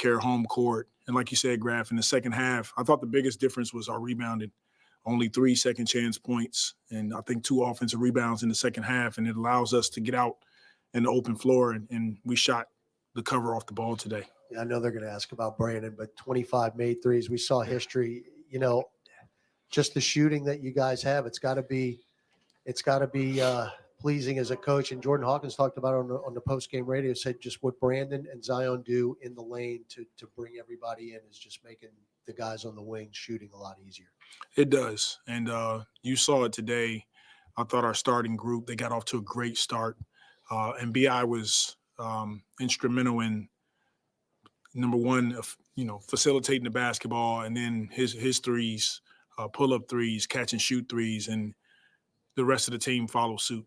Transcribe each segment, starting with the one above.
care home court. And like you said, Graf, in the second half, I thought the biggest difference was our rebounding. Only 3 second chance points, and I think 2 offensive rebounds in the second half, and it allows us to get out in the open floor, and we shot the cover off the ball today. Yeah, I know they're going to ask about Brandon, but 25 made threes. We saw history. You know, just the shooting that you guys have, it's got to be pleasing as a coach. And Jordan Hawkins talked about on the post-game radio, said just what Brandon and Zion do in the lane to bring everybody in is just making the guys on the wing shooting a lot easier. It does. And you saw it today. I thought our starting group, they got off to a great start. And B.I. was instrumental in, number one, facilitating the basketball, and then his threes, pull-up threes, catch and shoot threes, and the rest of the team follow suit.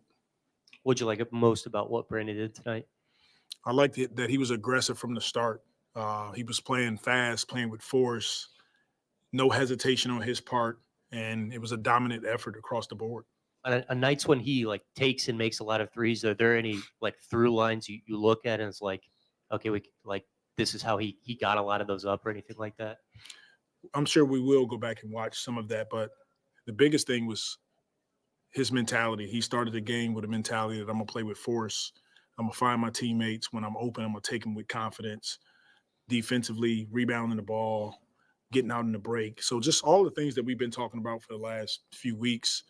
What'd you like most about what Brandon did tonight? I liked it that he was aggressive from the start. He was playing fast, playing with force, no hesitation on his part, and it was a dominant effort across the board. On nights when he takes and makes a lot of threes, are there any through lines you look at and it's like, okay, this is how he got a lot of those up or anything like that? I'm sure we will go back and watch some of that, but the biggest thing was his mentality. He started the game with a mentality that I'm going to play with force. I'm going to find my teammates. When I'm open, I'm going to take them with confidence. Defensively, rebounding the ball, getting out in the break. So just all the things that we've been talking about for the last few weeks,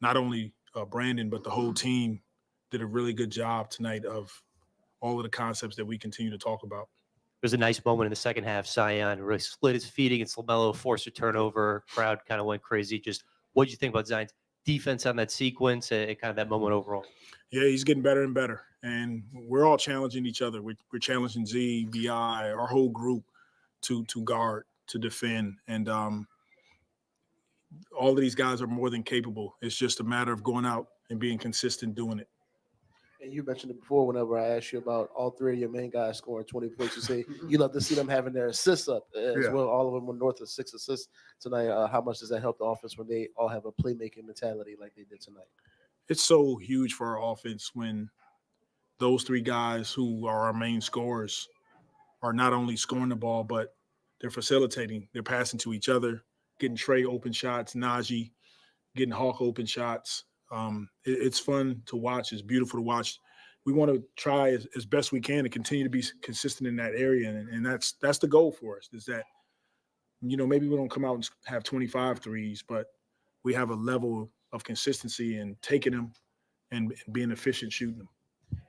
not only Brandon, but the whole team did a really good job tonight of all of the concepts that we continue to talk about. There's a nice moment in the second half. Zion really split his feet against LaMelo, forced a turnover. Crowd kind of went crazy. Just what did you think about Zion's defense on that sequence and kind of that moment overall? Yeah, he's getting better and better. And we're all challenging each other. We're challenging Z, B.I., our whole group to guard, to defend. And all of these guys are more than capable. It's just a matter of going out and being consistent doing it. And you mentioned it before whenever I asked you about all 3 of your main guys scoring 20 points. You say you love to see them having their assists up as well. All of them were north of 6 assists tonight. How much does that help the offense when they all have a playmaking mentality like they did tonight? It's so huge for our offense when those 3 guys who are our main scorers are not only scoring the ball, but they're facilitating. They're passing to each other, getting Trey open shots, Najee getting Hawk open shots. It's fun to watch. It's beautiful to watch. We want to try as best we can to continue to be consistent in that area, and that's the goal for us, is that, maybe we don't come out and have 25 threes, but we have a level of consistency in taking them and being efficient shooting them.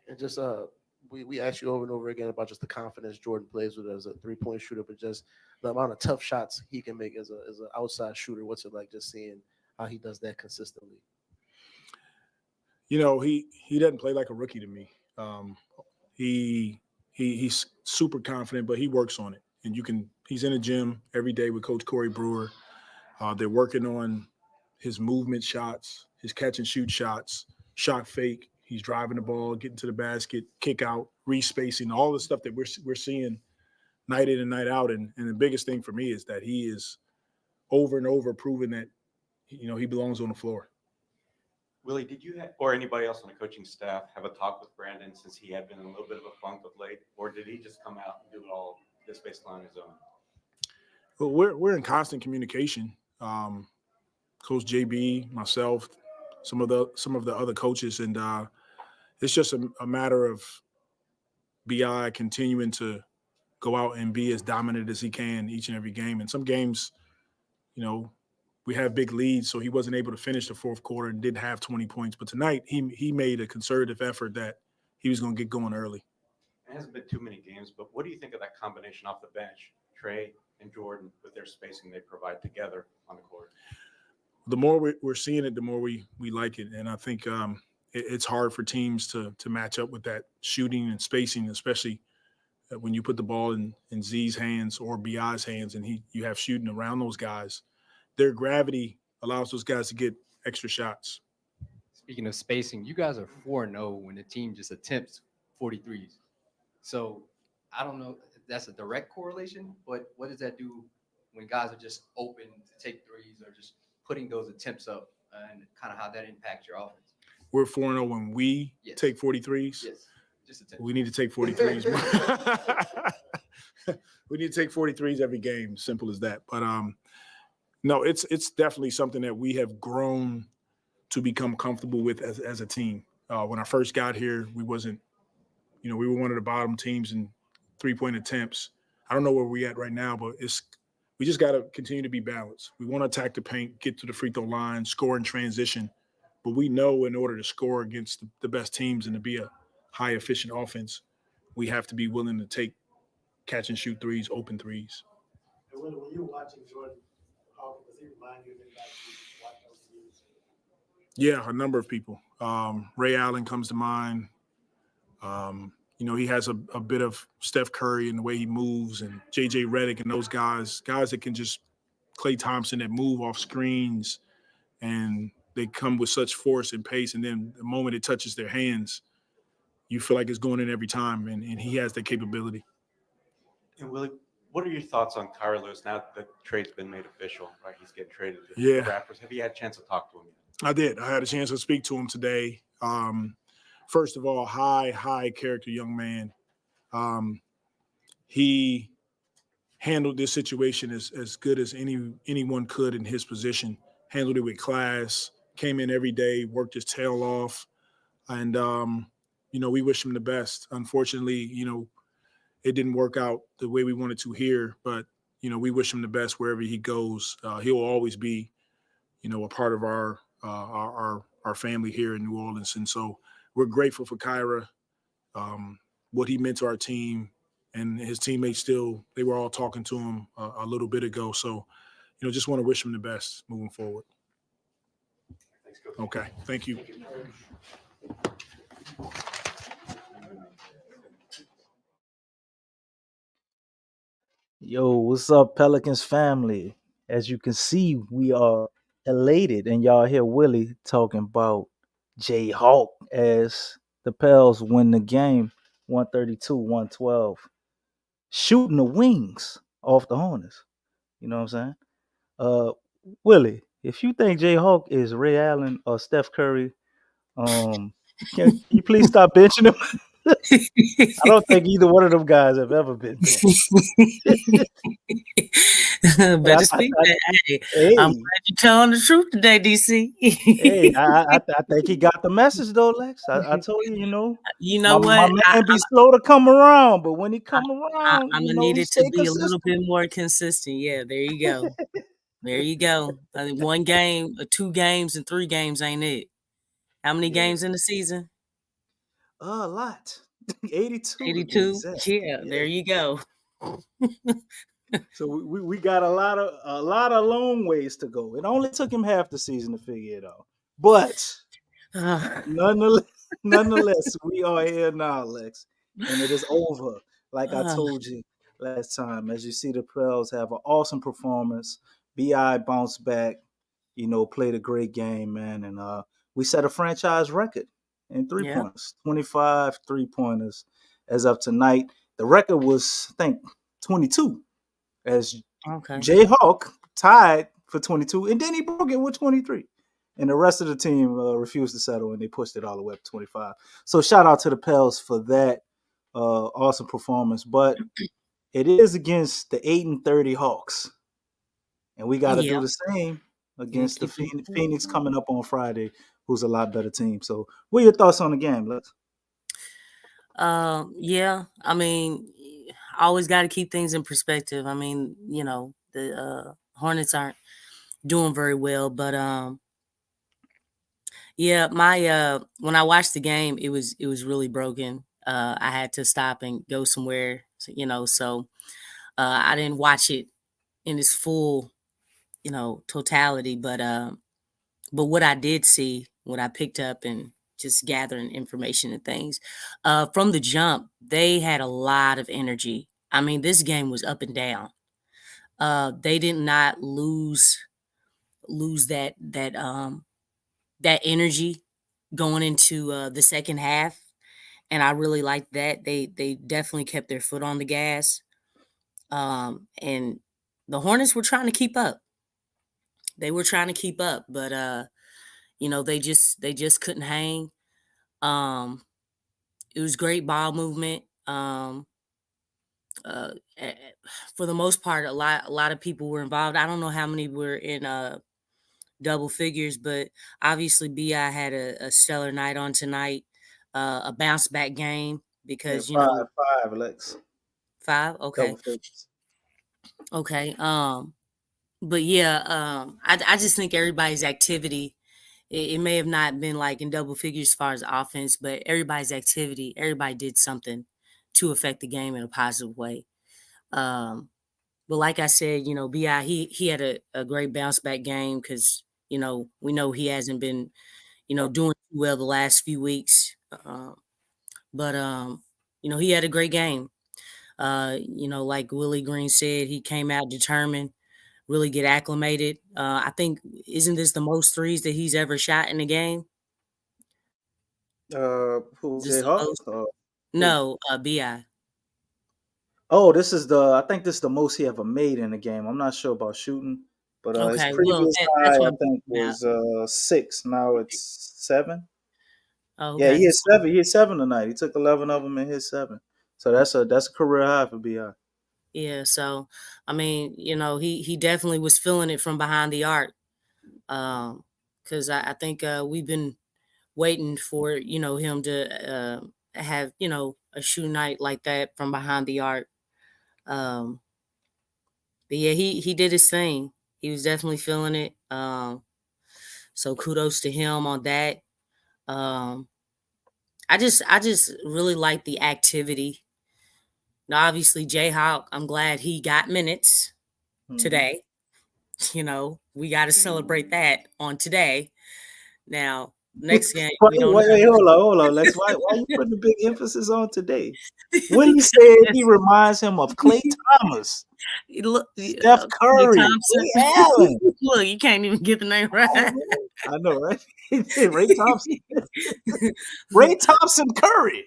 And just we asked you over and over again about just the confidence Jordan plays with as a 3-point shooter, but just the amount of tough shots he can make as an outside shooter. What's it like just seeing how he does that consistently? He doesn't play like a rookie to me. He's super confident, but he works on it. And he's in the gym every day with Coach Corey Brewer. They're working on his movement shots, his catch and shoot shots, shot fake. He's driving the ball, getting to the basket, kick out, respacing, all the stuff that we're seeing night in and night out. And the biggest thing for me is that he is over and over proving that, he belongs on the floor. Willie, did you or anybody else on the coaching staff have a talk with Brandon since he had been in a little bit of a funk of late, or did he just come out and do it all just basically on his own? Well, we're in constant communication. Coach JB, myself, some of the other coaches, and it's just a matter of B.I. continuing to go out and be as dominant as he can each and every game. And some games, we have big leads, so he wasn't able to finish the fourth quarter and didn't have 20 points. But tonight, he made a concerted effort that he was going to get going early. It hasn't been too many games, but what do you think of that combination off the bench, Trey and Jordan, with their spacing they provide together on the court? The more we're seeing it, the more we like it. And I think it's hard for teams to match up with that shooting and spacing, especially when you put the ball in Z's hands or B.I.'s hands and you have shooting around those guys. Their gravity allows those guys to get extra shots. Speaking of spacing, you guys are 4-0 when the team just attempts 43s. So I don't know if that's a direct correlation, but what does that do when guys are just open to take threes or just putting those attempts up, and kind of how that impacts your offense? We're 4-0 when we take 43s. Yes, just attempts. We need to take 43s. we need to take 43s every game. Simple as that. But no, it's definitely something that we have grown to become comfortable with as a team. When I first got here, we wasn't, we were one of the bottom teams in 3-point attempts. I don't know where we're at right now, but we just got to continue to be balanced. We want to attack the paint, get to the free throw line, score in transition. But we know in order to score against the best teams and to be a high efficient offense, we have to be willing to take catch and shoot threes, open threes. And when you were watching Jordan Hawkins, does he remind you of anybody you watched over the years? Yeah, a number of people. Ray Allen comes to mind. He has a bit of Steph Curry in the way he moves, and J.J. Redick and those guys that can just Klay Thompson that move off screens, and they come with such force and pace, and then the moment it touches their hands, you feel like it's going in every time, and he has that capability. And Willie, what are your thoughts on Kyra Lewis now that the trade's been made official, right? He's getting traded to the Raptors. Have you had a chance to talk to him yet? I did. I had a chance to speak to him today. First of all, high character young man. He handled this situation as good as anyone could in his position. Handled it with class, came in every day, worked his tail off. And, we wish him the best. Unfortunately, it didn't work out the way we wanted to here, but, we wish him the best wherever he goes. He'll always be, a part of our family here in New Orleans. And so we're grateful for Kyra, what he meant to our team, and his teammates they were all talking to him a little bit ago. So, just want to wish him the best moving forward. Thanks, Coach. Okay. Thank you. Yo, what's up, Pelicans family? As you can see, we are elated, and y'all hear Willie talking about Jay Hawk as the Pels win the game 132-112, shooting the wings off the Hornets. You know what I'm saying? Willie, if you think Jay Hawk is Ray Allen or Steph Curry, can you please stop benching him? I don't think either one of them guys have ever been benched. Better speak that. Hey, I'm glad you're telling the truth today, DC. Hey, I think he got the message though, Lex. I told you, you know my what? man be slow to come around, but when he come around, I'm gonna need it to be a little bit more consistent. Yeah, there you go. There you go. I think 1 game, 2 games, and 3 games ain't it. How many games in the season? A lot. 82. 82. Yeah, there you go. So we got a lot of long ways to go. It only took him half the season to figure it out. But nonetheless, we are here now, Lex. And it is over. Like I told you last time. As you see, the Pels have an awesome performance. BI bounced back, played a great game, man. And we set a franchise record in 3-pointers. 25 3-pointers as of tonight. The record was, I think, 22. As Jay Hawk tied for 22, and then he broke it with 23. And the rest of the team refused to settle, and they pushed it all the way up to 25. So shout out to the Pels for that awesome performance. But it is against the 8-30 Hawks. And we got to do the same against the Phoenix coming up on Friday, who's a lot better team. So what are your thoughts on the game, Lex? Yeah, I mean, I always got to keep things in perspective. I mean, the Hornets aren't doing very well, but my when I watched the game, it was really broken. I had to stop and go somewhere, so I didn't watch it in its full, totality. But what I did see, what I picked up and just gathering information and things from the jump, they had a lot of energy. I mean, this game was up and down. They did not lose that energy going into the second half, and I really liked that. They definitely kept their foot on the gas, and the Hornets were trying to keep up. They were trying to keep up, but they just couldn't hang. It was great ball movement. uh, eh, for the most part, a lot of people were involved. I don't know how many were in double figures, but obviously Bi had a stellar night on tonight, a bounce back game Yeah, because five, Lex. 5. Okay, Double figures. okay. But yeah, I just think everybody's activity. It may have not been like in double figures as far as offense, but everybody's activity, everybody did something to affect the game in a positive way. Um, but like I said, Bi he had a great bounce back game because we know he hasn't been doing well the last few weeks. But he had a great game. Like Willie Green said, he came out determined, really get acclimated. I think isn't this the most threes that he's ever shot in a game? Who? Is this the Jayhawk? most? Who? No, Bi. Oh, this is I think this is the most he ever made in a game. I'm not sure about shooting, but his Okay, well previous that's high what I I'm think talking about. was 6. Now it's 7. Oh, Yeah, he okay, hit 7. He hit 7 tonight. He took 11 of them and hit 7. So that's a career high for Bi. yeah. So I mean, he definitely was feeling it from behind the arc. Because I think we've been waiting for him to have a shoe night like that from behind the arc. Um, but yeah, he did his thing. He was definitely feeling it. So kudos to him on that. Um, I just really like the activity. Now, obviously, Jayhawk, I'm glad he got minutes Mm-hmm. today. We got to celebrate that on today. Now, next game Wait, we don't wait, know. wait, hold on, Lex. Why you putting a big emphasis on today? Willie said he reminds him of Klay Thomas, Look, Steph Klay Curry, Thompson. Ray Allen. Look, you can't even get the name right. I know, right? Ray Thompson. Ray Thompson Curry.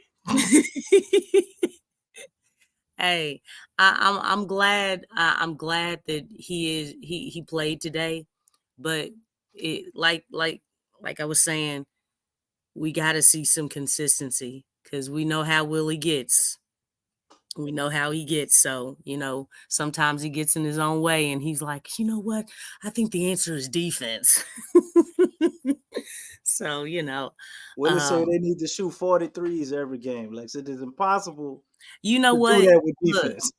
Hey, I'm glad. I'm glad that he played today, but like I was saying, we got to see some consistency because we know how Willie gets. We know how he gets. So, sometimes he gets in his own way and he's like, you know what? I think the answer is defense. So, Willie said they need to shoot 43s every game. Lex, it is impossible you know to do what? that with Look, defense.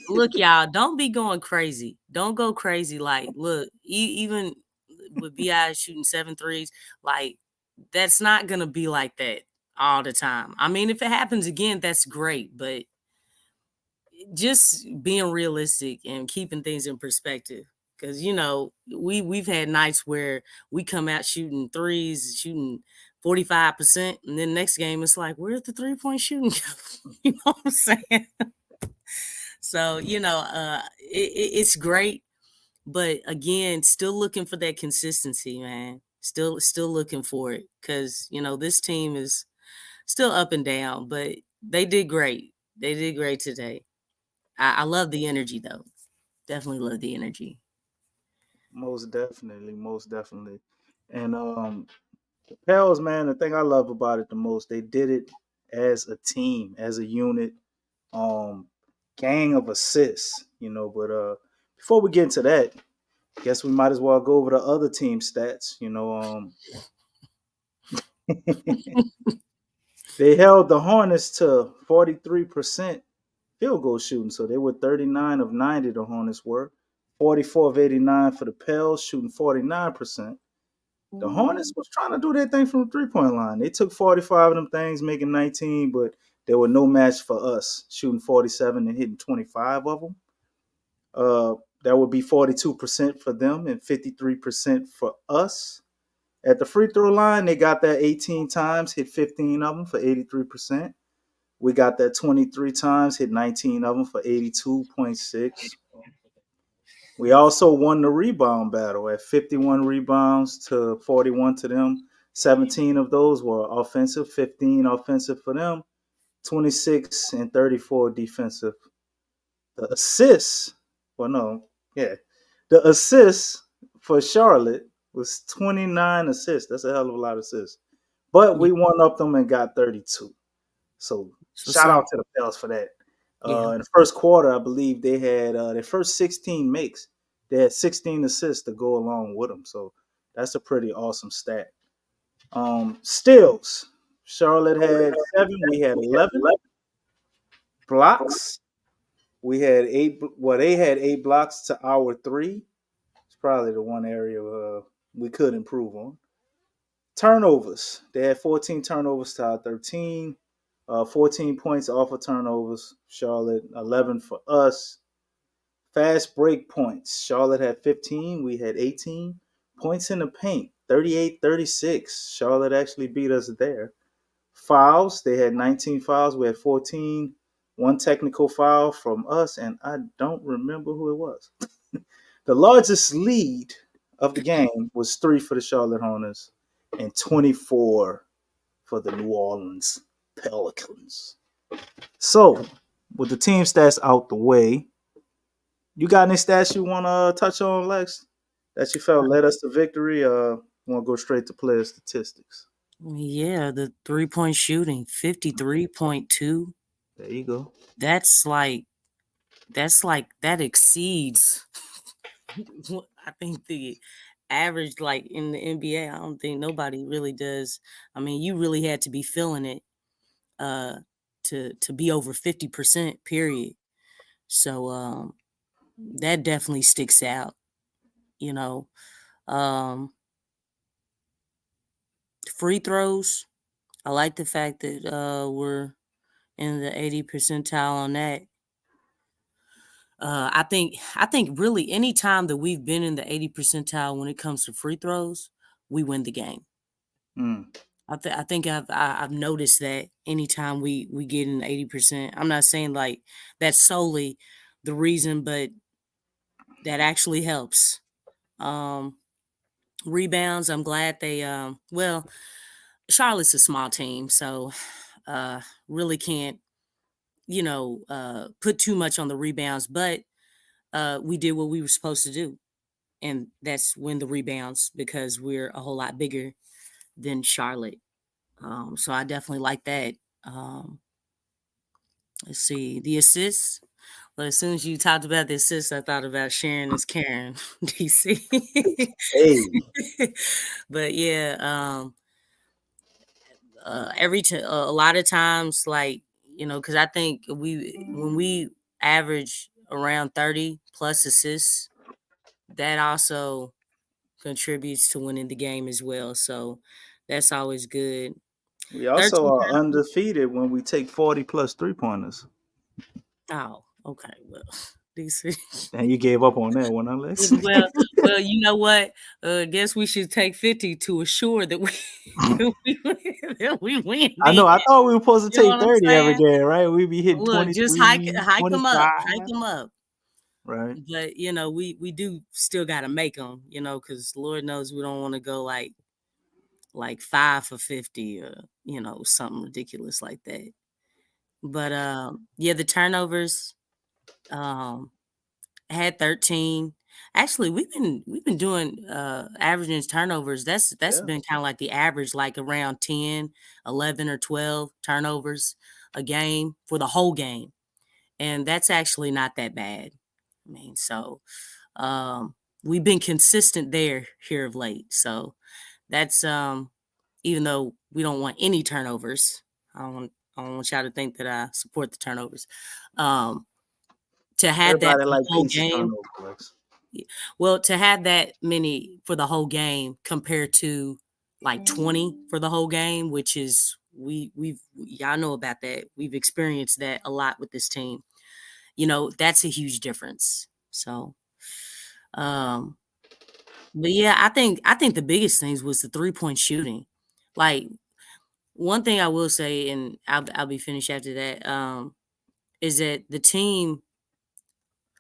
look, y'all, don't be going crazy. Don't go crazy. Like, look, even with Bi shooting 7 threes, like, that's not going to be like that all the time. I mean, if it happens again, that's great. But just being realistic and keeping things in perspective. Because we've had nights where we come out shooting threes, shooting 45%, and then next game it's like, where's the 3-point shooting go? You know what I'm saying? So it's great, but again, still looking for that consistency, man. Still looking for it because this team is still up and down, but they did great. They did great today. I love the energy though. Definitely love the energy. Most definitely, most definitely. And the Pels, man, the thing I love about it the most, they did it as a team, as a unit, gang of assists, but before we get into that, I guess we might as well go over the other team stats. They held the Hornets to 43% field goal shooting. So they were 39 of 90, the Hornets were. 44 of 89 for the Pels, shooting 49%. The Hornets was trying to do their thing from the three-point line. They took 45 of them things, making 19, but they were no match for us, shooting 47 and hitting 25 of them. That would be 42% for them and 53% for us. At the free throw line, they got that 18 times, hit 15 of them for 83%. We got that 23 times, hit 19 of them for 82.6. We also won the rebound battle at 51 rebounds to 41 to them. 17 of those were offensive, 15 offensive for them, 26 and 34 defensive. The assists, the assists for Charlotte was 29 assists. That's a hell of a lot of assists. But we one up them and got 32. So So shout some out to the Pels for that. Yeah. In the first quarter, I believe they had their first 16 makes. They had 16 assists to go along with them. So that's a pretty awesome stat. Steals. Charlotte had 7. We had 11 blocks. We had 8. Well, they had 8 blocks to our 3. It's probably the one area we could improve on. Turnovers. They had 14 turnovers to our 13. 14 points off of turnovers. Charlotte, 11 for us. Fast break points. Charlotte had 15. We had 18. Points in the paint, 38-36. Charlotte actually beat us there. Fouls. They had 19 fouls. We had 14. One technical foul from us, and I don't remember who it was. The largest lead of the game was 3 for the Charlotte Hornets and 24 for the New Orleans Pelicans. So, with the team stats out the way, you got any stats you want to touch on, Lex, that you felt led us to victory? Want to go straight to player statistics? Yeah, the 3-point shooting, 53.2. There you go. That's like that exceeds what I think the average, like in the NBA. I don't think nobody really does. I mean, you really had to be feeling it to be over 50%, period. So that definitely sticks out, you know. Free throws. I like the fact that we're in the 80 percentile on that. I think really any time that we've been in the 80 percentile when it comes to free throws, we win the game. I think I've noticed that anytime we get in 80%. I'm not saying like that's solely the reason, but that actually helps. Rebounds, I'm glad they well, Charlotte's a small team, so really can't, put too much on the rebounds, but we did what we were supposed to do. And that's win the rebounds because we're a whole lot bigger than Charlotte. So I definitely like that. Let's see. The assists. Well, as soon as you talked about the assists, I thought about Sharon as Karen, DC. Hey. But yeah, a lot of times, like, because I think when we average around 30 plus assists, that also contributes to winning the game as well. So that's always good. We also 13 are undefeated when we take 40 plus 3-pointers. Oh, okay. Well, DC. And you gave up on that one, Alex. well, you know what? I guess we should take 50 to assure that we that we win. I know. I then. thought we were supposed to You know take what I'm 30 every saying? game, right? We'd be hitting Look, 23, just hike them up, 25. Right. But we do still got to make them, because Lord knows we don't want to go like 5 for 50 or something ridiculous like that. But yeah, the turnovers had 13. Actually, we've been doing averaging turnovers. That's Yeah. been kind of like the average, like around 10, 11 or 12 turnovers a game for the whole game. And that's actually not that bad. I mean, so we've been consistent there here of late. So that's even though we don't want any turnovers, I don't want y'all to think that I support the turnovers. To have that Everybody for like the whole pieces game. turnovers. Well, to have that many for the whole game compared to like 20 for the whole game, which is y'all know about that. We've experienced that a lot with this team. That's a huge difference. So but yeah, I think the biggest things was the 3-point shooting. Like one thing I will say, and I'll be finished after that, is that the team,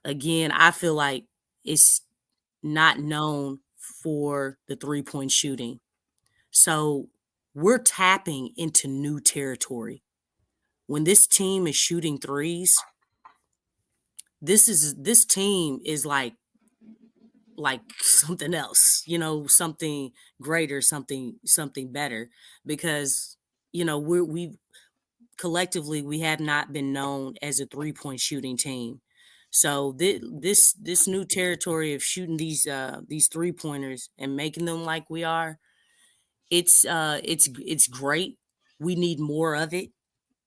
again, I feel like it's not known for the 3-point shooting. So we're tapping into new territory. When this team is shooting threes, this team is like something else, something greater, something better, because collectively we have not been known as a 3-point shooting team. So this new territory of shooting these 3-pointers and making them like we are, it's great. We need more of it,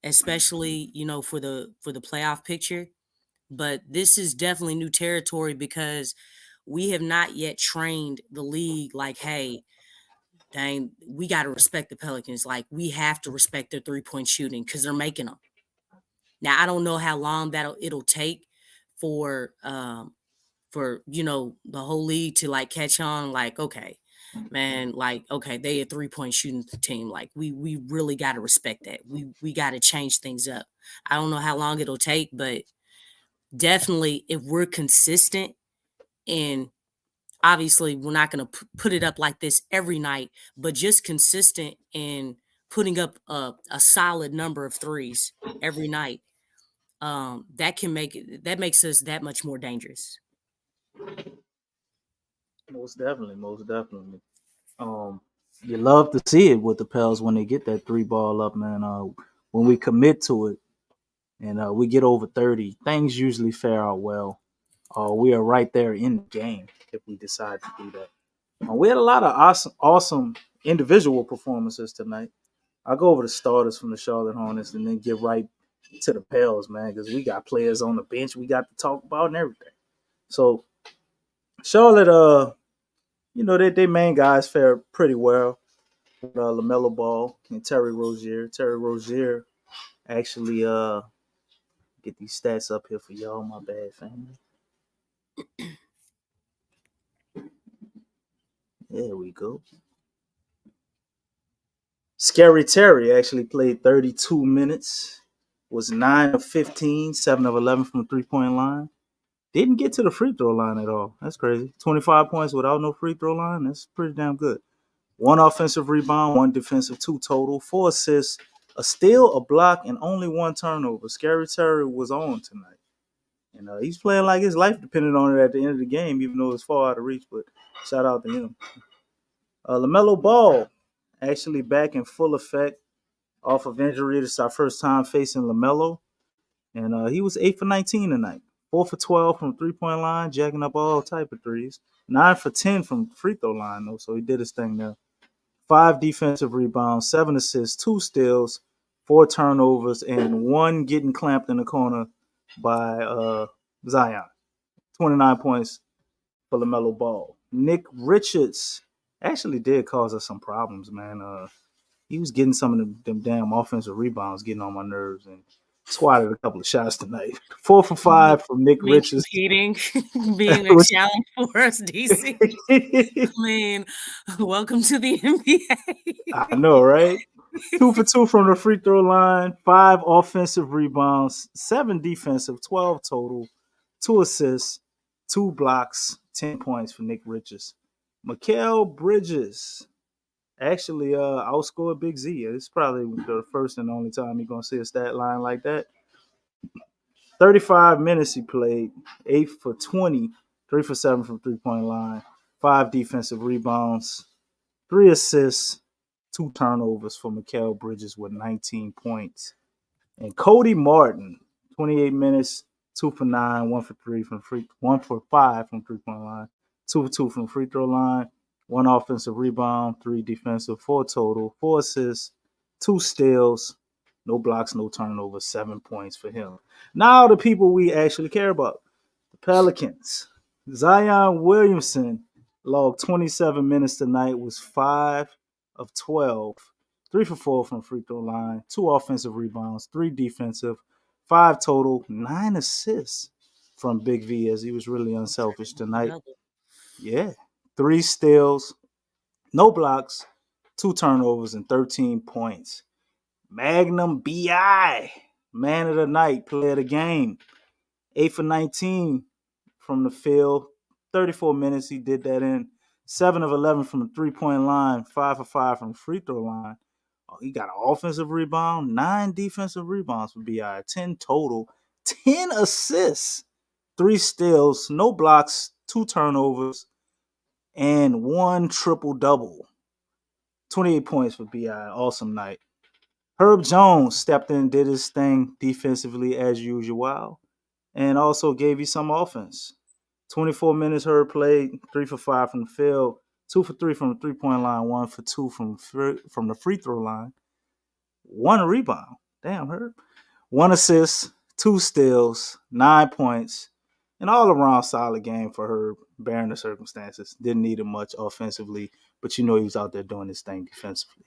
especially for the playoff picture. But this is definitely new territory because we have not yet trained the league like, hey, dang, we got to respect the Pelicans. Like, we have to respect their 3-point shooting because they're making them. Now, I don't know how long it'll take for the whole league to like catch on. Like, okay, man, like, okay, they a 3-point shooting team. Like, we really got to respect that. We got to change things up. I don't know how long it'll take, but definitely if we're consistent, and obviously we're not going to put it up like this every night, but just consistent in putting up a solid number of threes every night, that makes us that much more dangerous. Most definitely, most definitely. You love to see it with the Pels when they get that 3 ball up, man. When we commit to it and we get over 30, things usually fare out well. We are right there in the game if we decide to do that. We had a lot of awesome individual performances tonight. I'll go over the starters from the Charlotte Hornets and then get right to the Pels, man, because we got players on the bench we got to talk about and everything. So Charlotte, their main guys fared pretty well. LaMelo Ball and Terry Rozier. Terry Rozier actually get these stats up here for y'all. My bad, family. There we go. Scary Terry actually played 32 minutes, was 9 of 15, 7 of 11 from the 3-point line. Didn't get to the free throw line at all. That's crazy. 25 points without no free throw line. That's pretty damn good. 1 offensive rebound, 1 defensive, 2 total, 4 assists, a steal, a block, and only 1 turnover. Scary Terry was on tonight. And he's playing like his life depended on it at the end of the game, even though it's far out of reach. But shout out to him. LaMelo Ball actually back in full effect off of injury. This is our first time facing LaMelo. And he was 8 for 19 tonight. 4 for 12 from the 3-point line, jacking up all type of threes. 9 for 10 from the free throw line, though, so he did his thing there. 5 defensive rebounds, 7 assists, 2 steals, 4 turnovers, and 1 getting clamped in the corner by Zion. 29 points for LaMelo Ball. Nick Richards actually did cause us some problems, man. He was getting some of them damn offensive rebounds getting on my nerves and squatted a couple of shots tonight. 4 for 5 from Nick Richards. Competing, being a challenge for us, DC. I mean, welcome to the NBA. I know, right? 2 for 2 from the free throw line, 5 offensive rebounds, 7 defensive, 12 total, 2 assists, 2 blocks, 10 points for Nick Richards. Mikal Bridges actually outscored Big Z. It's probably the first and only time you're going to see a stat line like that. 35 minutes he played, 8 for 20, 3 for 7 from 3-point line, 5 defensive rebounds, 3 assists, 2 turnovers for Mikal Bridges with 19 points. And Cody Martin, 28 minutes, 2 for 9, 1 for 3 from 1 for 5 from 3-point line, 2 for 2 from free throw line, 1 offensive rebound, 3 defensive, 4 total, 4 assists, 2 steals, no blocks, no turnovers, 7 points for him. Now the people we actually care about, the Pelicans. Zion Williamson logged 27 minutes tonight, was 5 of 12, 3 for 4 from free throw line, 2 offensive rebounds, 3 defensive, 5 total, 9 assists from Big V as he was really unselfish tonight. Yeah, 3 steals, no blocks, 2 turnovers, and 13 points. Magnum B.I., man of the night, player of the game. 8 for 19 from the field. 34 minutes he did that in. 7 of 11 from the 3-point line. 5 for 5 from the free throw line. Oh, he got an offensive rebound. 9 defensive rebounds for B.I. 10 total. 10 assists. 3 steals. No blocks. 2 turnovers. And 1 triple-double. 28 points for B.I. Awesome night. Herb Jones stepped in, did his thing defensively as usual, and also gave you some offense. 24 minutes Herb played, 3 for 5 from the field, 2 for 3 from the 3-point line, 1 for 2 from the free throw line, 1 rebound. Damn, Herb. 1 assist, 2 steals, 9 points, an all-around solid game for Herb, bearing the circumstances. Didn't need him much offensively, but he was out there doing his thing defensively.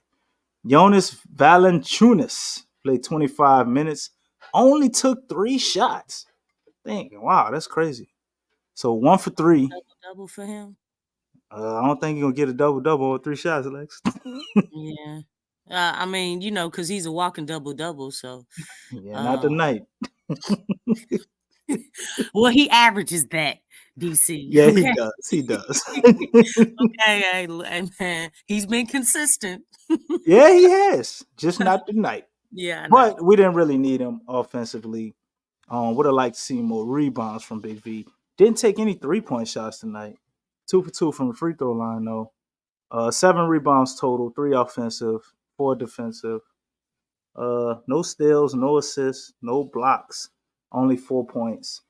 Jonas Valanciunas played 25 minutes, only took 3 shots. Thinking, wow, that's crazy. So 1 for 3. Double for him. I don't think you're gonna get a double with 3 shots, Lex. Yeah. I mean, because he's a walking double. So, Yeah, not tonight. well, he averages that, DC. Yeah, Okay? He does. Okay, man, he's been consistent. Yeah, he has. Just not tonight. Yeah, I know. But we didn't really need him offensively. Would have liked to see more rebounds from Big V. Didn't take any 3-point shots tonight. 2 for 2 from the free throw line, though. 7 rebounds total, 3 offensive, 4 defensive. No steals, no assists, no blocks. Only 4 points.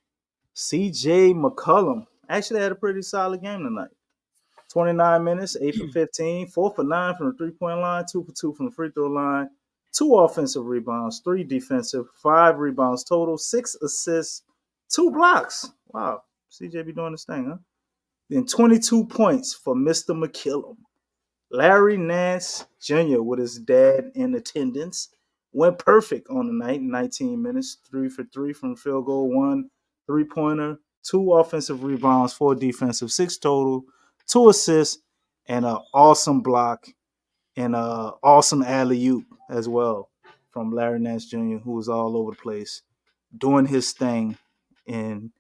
CJ McCollum actually had a pretty solid game tonight. 29 minutes, 8 for 15, 4 for 9 from the 3-point line, 2 for 2 from the free throw line, 2 offensive rebounds, 3 defensive, 5 rebounds total, 6 assists, 2 blocks. Wow, CJ be doing this thing, huh? Then 22 points for Mr. McKillum. Larry Nance Jr. with his dad in attendance went perfect on the night, 19 minutes, 3 for 3 from field goal, 1 3-pointer, 2 offensive rebounds, 4 defensive, 6 total, 2 assists, and an awesome block and an awesome alley-oop as well from Larry Nance Jr., who was all over the place, doing his thing in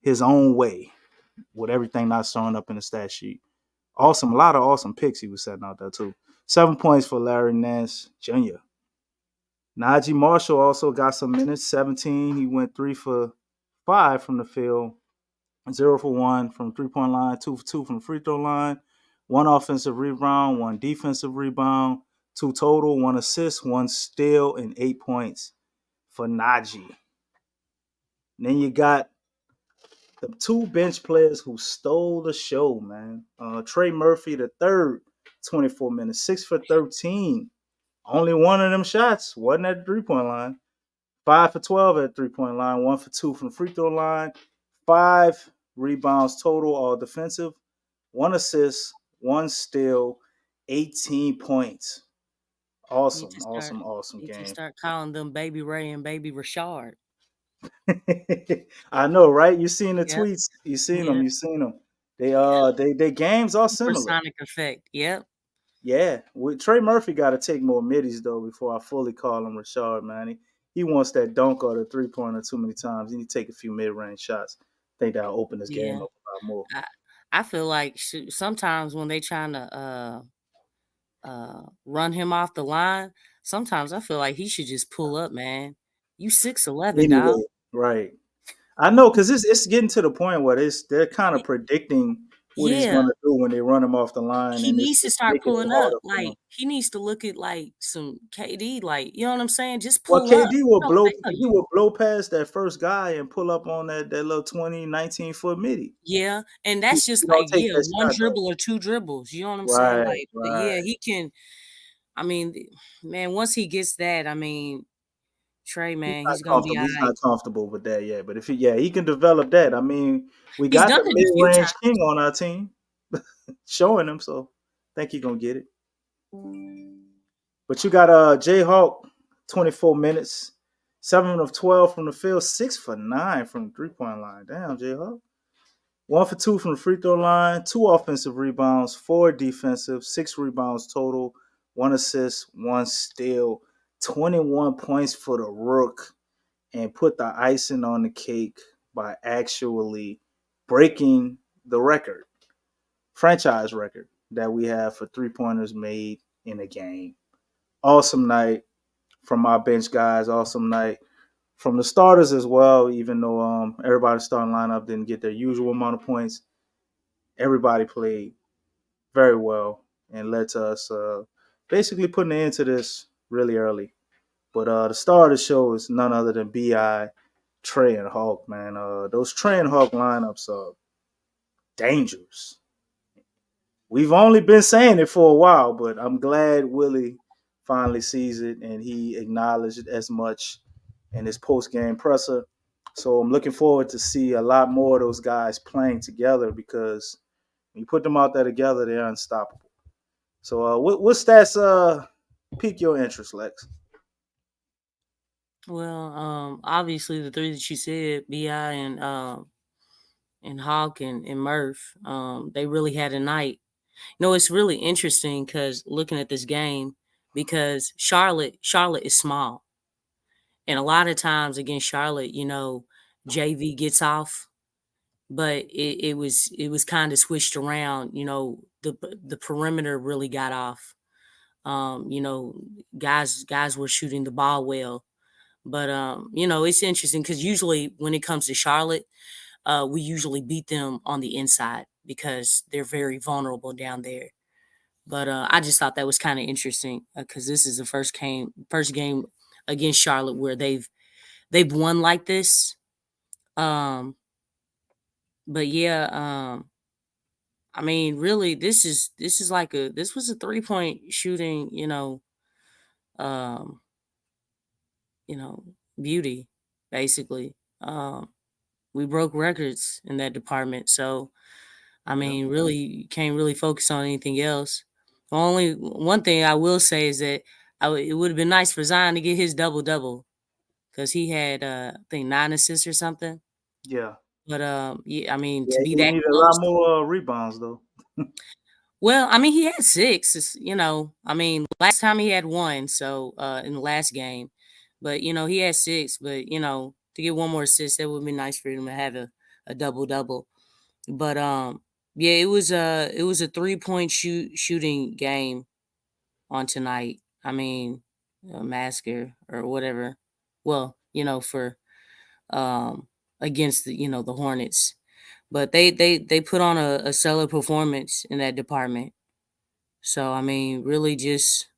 his own way with everything not showing up in the stat sheet. Awesome. A lot of awesome picks he was setting out there, too. 7 points for Larry Nance Jr. Najee Marshall also got some minutes, 17. He went 3 for 5 from the field, 0 for 1 from the 3-point line, 2 for 2 from the free throw line, 1 offensive rebound, 1 defensive rebound, 2 total, 1 assist, 1 steal, and 8 points for Najee. And then you got the 2 bench players who stole the show, man. Trey Murphy, the third, 24 minutes, 6 for 13. Only 1 of them shots wasn't at the 3-point line. 5 for 12 at the 3-point line, 1 for 2 from the free throw line, 5 rebounds total, all defensive, 1 assist, 1 steal, 18 points. Awesome You game. can start calling them Baby Ray and Baby Rashard. I know, right? You seen the Yep. tweets. You seen Yeah. them. They games are similar. Supersonic effect. Yep. Yeah. Trey Murphy got to take more middies, though, before I fully call him Rashard, man. He wants that dunk or the 3-pointer too many times. He need to take a few mid-range shots. I think that'll open his game Yeah. up a lot more. I feel like sometimes when they trying to run him off the line, sometimes I feel like he should just pull up, man. You 6'11", dog. Anyway, right. I know, because it's getting to the point where they're kind of predicting what he's Yeah. going to do when they run him off the line. He and needs to it's start making it pulling harder up. for him. Like, he needs to look at like some KD, like, you know what I'm saying? Just Well, pull up. KD will No, blow. they- He will blow past that first guy and pull up on that little 20, 19-foot midi. Yeah, and that's He just don't like, take yeah, that one shot, though. dribble or 2 dribbles. You know what I'm saying? Right, Like, yeah, right. he can. I mean, man, once he gets that, I mean, Trey, man, he's gonna be all He's right. not comfortable with that yet. But if he can develop that. I mean, we He's got done the it a few mid-range times. king on our team, showing him. So I think he's gonna get it. But you got Jayhawk, 24 minutes, 7 of 12 from the field, 6 for 9 from the 3-point line. Damn, Jayhawk. 1 for 2 from the free throw line, 2 offensive rebounds, 4 defensive, 6 rebounds total, 1 assist, 1 steal, 21 points for the Rook, and put the icing on the cake by actually breaking the record, franchise record that we have for 3-pointers made in a game. Awesome night from our bench guys. Awesome night from the starters as well, even though everybody's starting lineup didn't get their usual amount of points. Everybody played very well and led to us basically putting an end to this really early. But the star of the show is none other than Bi, Trey, and Hawk. Man, those Trey and Hawk lineups are dangerous. We've only been saying it for a while, but I'm glad Willie finally sees it and he acknowledged it as much in his post game presser. So I'm looking forward to see a lot more of those guys playing together because when you put them out there together, they're unstoppable. So what stats pique your interest, Lex? Well, obviously the three that you said, Bi and Hawk and Murph, they really had a night. It's really interesting because looking at this game, because Charlotte is small, and a lot of times against Charlotte, JV gets off, but it was kind of switched around. The perimeter really got off. Guys were shooting the ball well, but it's interesting because usually when it comes to Charlotte, we usually beat them on the inside because they're very vulnerable down there. But I just thought that was kind of interesting because this is the first game against Charlotte where they've won like this. But yeah, I mean, really, this was a 3-point shooting, um, beauty, basically. We broke records in that department, so I mean, really, you can't really focus on anything else. Only one thing I will say is that it would have been nice for Zion to get his double-double because he had, I think, 9 assists or something. Yeah. But, yeah, I mean, to Yeah, be he that needed a lot close. more rebounds, though. Well, I mean, he had 6, I mean, last time he had 1, so, in the last game. But, he had 6, but, to get 1 more assist, that would be nice for him to have a double-double. But yeah, it was a 3-point shooting game on tonight. I mean, a massacre or whatever. Well, for against the Hornets, but they put on a stellar performance in that department. So I mean, really, just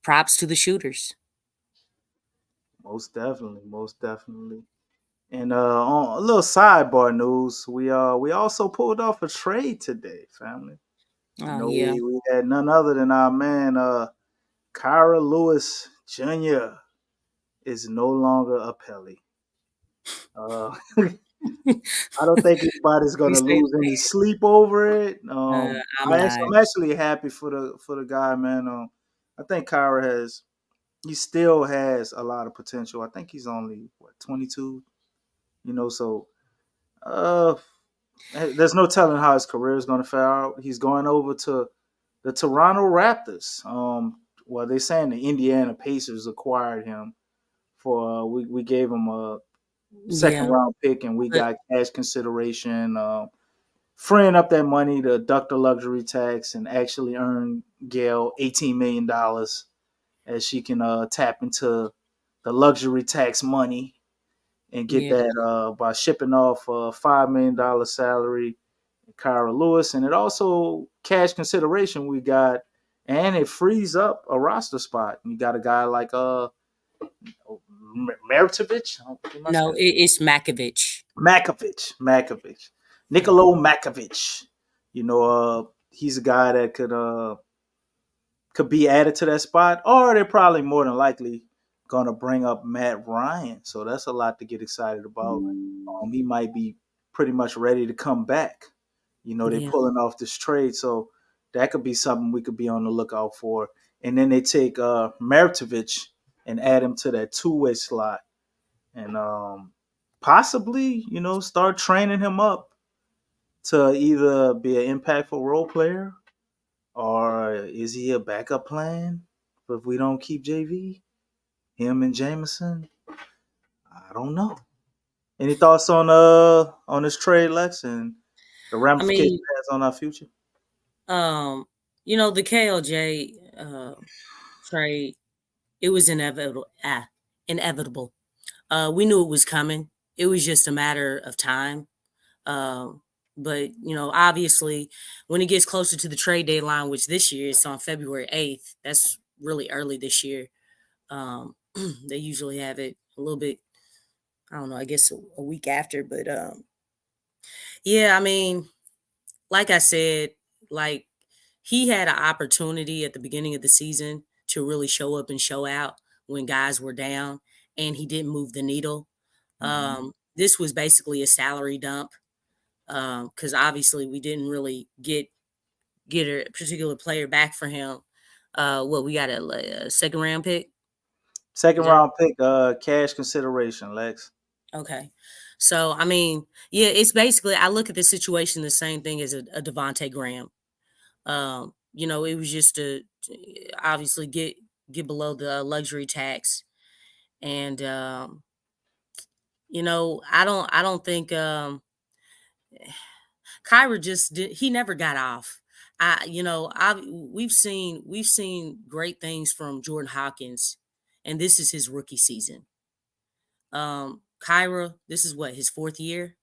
props to the shooters. Most definitely, most definitely. And on a little sidebar news, we also pulled off a trade today, family. Oh yeah, We had none other than our man Kyra Lewis Jr. is no longer a Pelly. I don't think anybody's you gonna say lose any sleep over it. I'm not. I'm actually happy for the guy, man. I think Kyra he still has a lot of potential. I think he's only 22, so uh there's no telling how his career is going to fare out. He's going over to the Toronto Raptors. Well, they're saying the Indiana Pacers acquired him for we gave him a second Yeah, round pick and we but got cash consideration, freeing up that money to deduct the luxury tax and actually earn Gail $18 million as she can tap into the luxury tax money and get yeah, that by shipping off a $5 million salary, Kyra Lewis, and it also cash consideration we got, and it frees up a roster spot. You got a guy like Meritovich. no, it's Makovich. Makovich, Nicolo Makovich. He's a guy that could be added to that spot, or they're probably more than likely going to bring up Matt Ryan. So that's a lot to get excited about. He might be pretty much ready to come back. They're Yeah, pulling off this trade, so that could be something we could be on the lookout for. And then they take Meritovich and add him to that two-way slot, and possibly, start training him up to either be an impactful role player, or is he a backup plan if we don't keep JV, him and Jameson? I don't know. Any thoughts on this trade, Lex, and the I ramifications mean, it has on our future? the KLJ trade, it was inevitable. Inevitable. We knew it was coming. It was just a matter of time. But obviously, when it gets closer to the trade deadline, which this year is on February 8th, that's really early this year. They usually have it a little bit, I don't know, I guess a week after. But yeah, I mean, like I said, like he had an opportunity at the beginning of the season to really show up and show out when guys were down, and he didn't move the needle. This was basically a salary dump because obviously we didn't really get a particular player back for him. What we got a second round pick? Second Is that round pick, cash consideration, Lex. okay? So I mean, yeah, it's basically I look at the situation the same thing as a Devonte Graham. It was just to obviously get below the luxury tax, and I don't think Kyra just did. He never got off. We've seen great things from Jordan Hawkins, and this is his rookie season. Kyra, this is what his fourth year,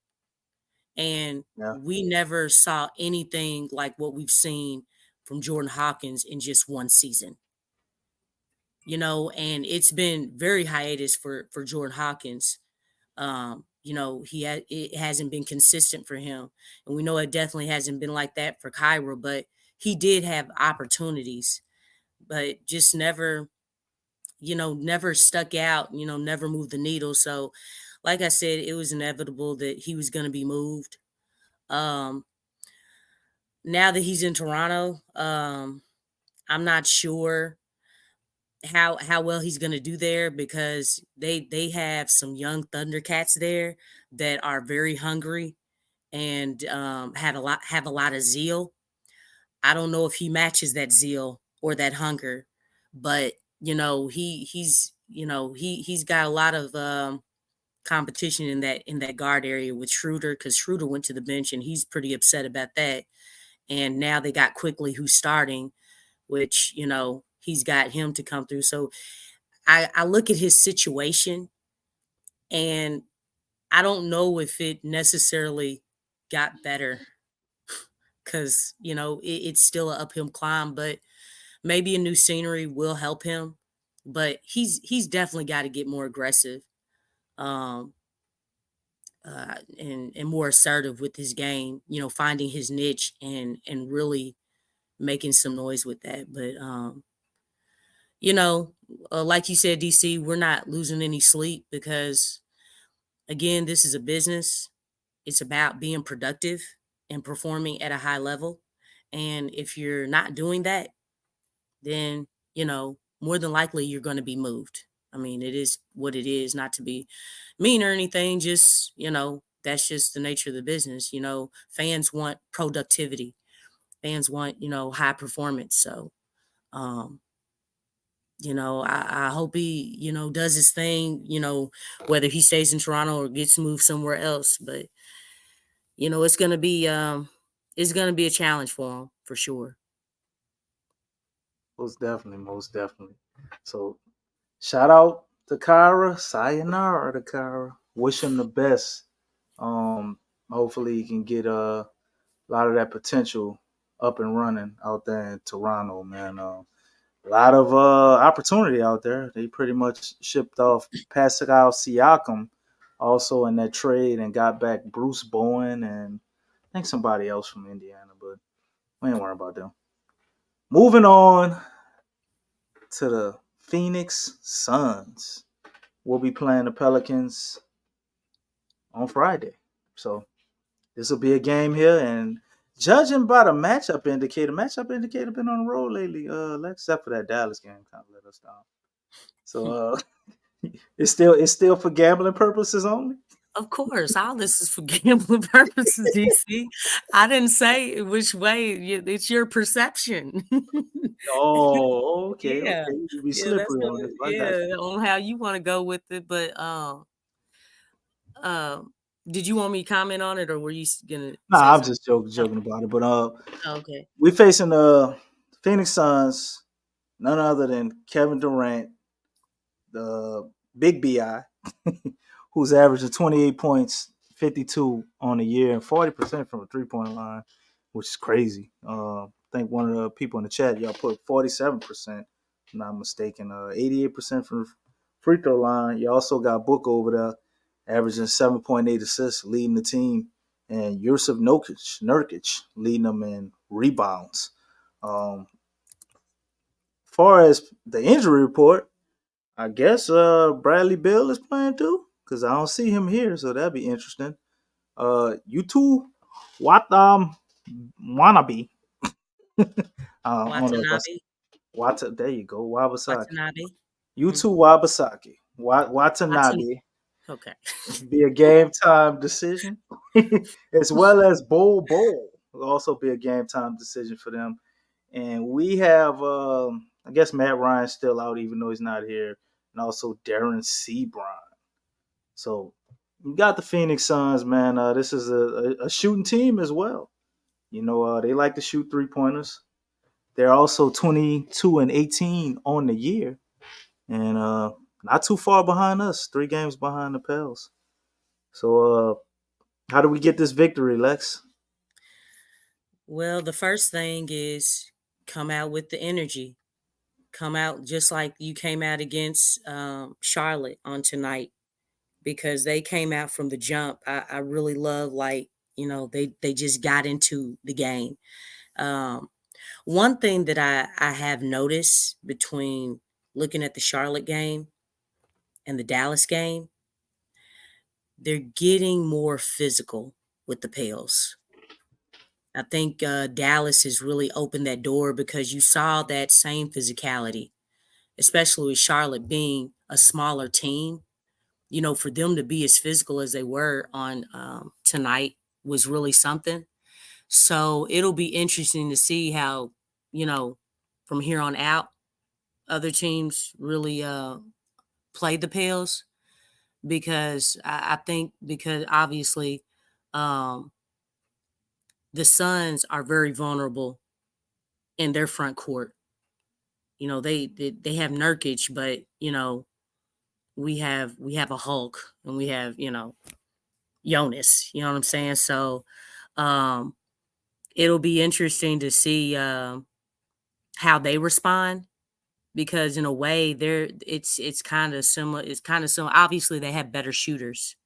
and Yeah. we never saw anything like what we've seen from Jordan Hawkins in just one season. And it's been very hiatus for Jordan Hawkins. It hasn't been consistent for him, and we know it definitely hasn't been like that for Kyra. But he did have opportunities, but just never stuck out. Never moved the needle. So, like I said, it was inevitable that he was going to be moved. Um, Now that he's in Toronto, I'm not sure how well he's going to do there because they have some young Thundercats there that are very hungry and have a lot of zeal. I don't know if he matches that zeal or that hunger, but he's got a lot of competition in that guard area with Schroeder because Schroeder went to the bench and he's pretty upset about that. And now they got Quickly who's starting, which he's got him to come through. So I look at his situation and I don't know if it necessarily got better because it's still an uphill climb, but maybe a new scenery will help him. But he's definitely got to get more aggressive, um, and more assertive with his game. Finding his niche and really making some noise with that. But you know, like you said, DC, we're not losing any sleep because again, this is a business. It's about being productive and performing at a high level. And if you're not doing that, then, more than likely you're going to be moved. I mean, it is what it is, not to be mean or anything, just, that's just the nature of the business. Fans want productivity. Fans want, high performance. So, um, I hope he, does his thing, whether he stays in Toronto or gets moved somewhere else. But, it's gonna be a challenge for him for sure. Most definitely, most definitely. So shout out to Kyra. Sayonara to Kyra. Wish him the best. Hopefully he can get a lot of that potential up and running out there in Toronto, man. A lot of opportunity out there. They pretty much shipped off Pascal Siakam also in that trade and got back Bruce Bowen and I think somebody else from Indiana, but we ain't worrying about them. Moving on to the Phoenix Suns. We'll be playing the Pelicans on Friday. So this will be a game here. And judging by the matchup indicator been on the road lately, except for that Dallas game, kind of let us down. So it's still for gambling purposes only. Of course, all this is for gambling purposes, DC. I didn't say which way. It's your perception. Oh, okay. Yeah, You be yeah, that's slippery what. on this. I got Yeah, you. on how you want to go with it. But um, did you want me to comment on it, or were you gonna say Nah, I'm something? just joking about it. But Okay. we facing the Phoenix Suns, none other than Kevin Durant, the big BI, who's averaging 28 points, 52 on the year, and 40% from a 3-point line, which is crazy. I think one of the people in the chat, y'all put 47%, if I'm not mistaken, 88% free throw line. You also got Book over there, averaging 7.8 assists, leading the team, and Yusuf Nurkic leading them in rebounds. Far as the injury report, I guess Bradley Beal is playing too, because I don't see him here, so that'd be interesting. You2 Wannabe. I don't know if that's there you go, Wabasaki. Watanabe. You2 Wabasaki. Watanabe. Okay. Be a game time decision, as well as Bowl will also be a game time decision for them. And we have, I guess Matt Ryan's still out, even though he's not here, and also Darren Sebron. So you got the Phoenix Suns, man. This is a shooting team as well. They like to shoot 3-pointers. They're also 22-18 on the year, and not too far behind us. 3 games behind the Pels. So, how do we get this victory, Lex? Well, the first thing is come out with the energy. Come out just like you came out against Charlotte on tonight, because they came out from the jump. I really love, they just got into the game. One thing that I have noticed between looking at the Charlotte game and the Dallas game, they're getting more physical with the Pels. I think Dallas has really opened that door, because you saw that same physicality, especially with Charlotte being a smaller team. For them to be as physical as they were on tonight was really something. So it'll be interesting to see how, from here on out, other teams really play the Pels, because I think, because obviously the Suns are very vulnerable in their front court. They have Nurkic, but we have a Hulk, and we have Jonas. You know what I'm saying? So it'll be interesting to see how they respond, because in a way it's kind of similar. It's kind of similar. Obviously, they have better shooters.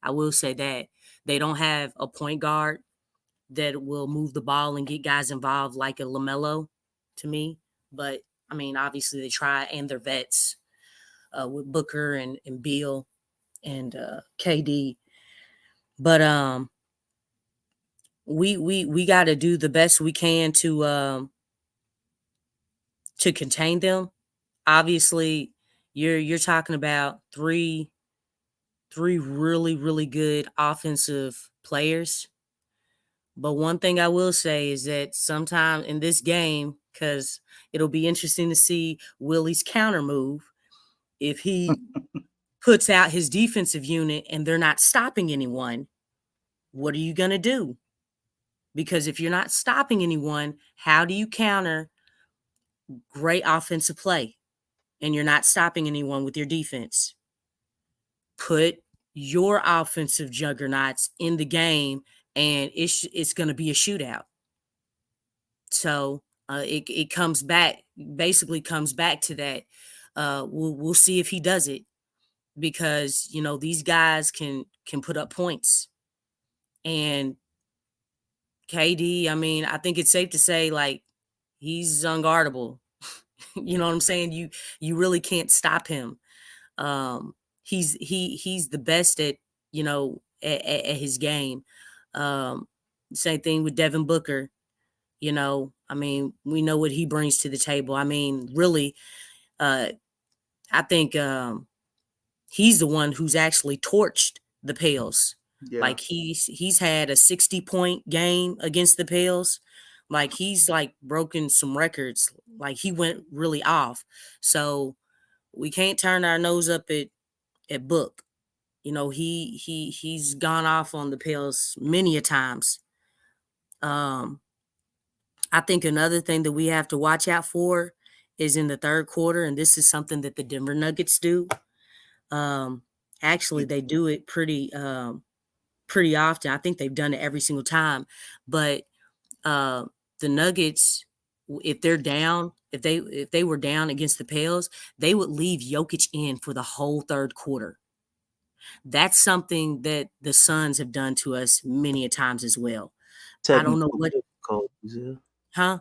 I will say that they don't have a point guard that will move the ball and get guys involved like a LaMelo, to me. But I mean, obviously they try, and they're vets with Booker and Beal and KD. But we got to do the best we can to contain them. Obviously, you're talking about three really, really good offensive players. But one thing I will say is that sometime in this game, because it'll be interesting to see Willie's counter move, if he puts out his defensive unit and they're not stopping anyone, what are you going to do? Because if you're not stopping anyone, how do you counter great offensive play and you're not stopping anyone with your defense? Put your offensive juggernauts in the game, and it's going to be a shootout. So it comes back to that. We'll see if he does it, because these guys can put up points. And KD, I mean, I think it's safe to say, like, he's unguardable. You know what I'm saying? You really can't stop him. He's the best at at his game. Same thing with Devin Booker. I mean, we know what he brings to the table. I mean, really, I think he's the one who's actually torched the Pels. Yeah. Like he's had a 60-point game against the Pels. Like he's like broken some records. Like he went really off. So we can't turn our nose up at Book. He's gone off on the Pels many a times. I think another thing that we have to watch out for is in the third quarter, and this is something that the Denver Nuggets do. Actually, they do it pretty often. I think they've done it every single time. But the Nuggets if they're down, if they were down against the Pels, they would leave Jokic in for the whole third quarter. That's something that the Suns have done to us many a times as well. I don't know Technical what, difficulties. Yeah. huh?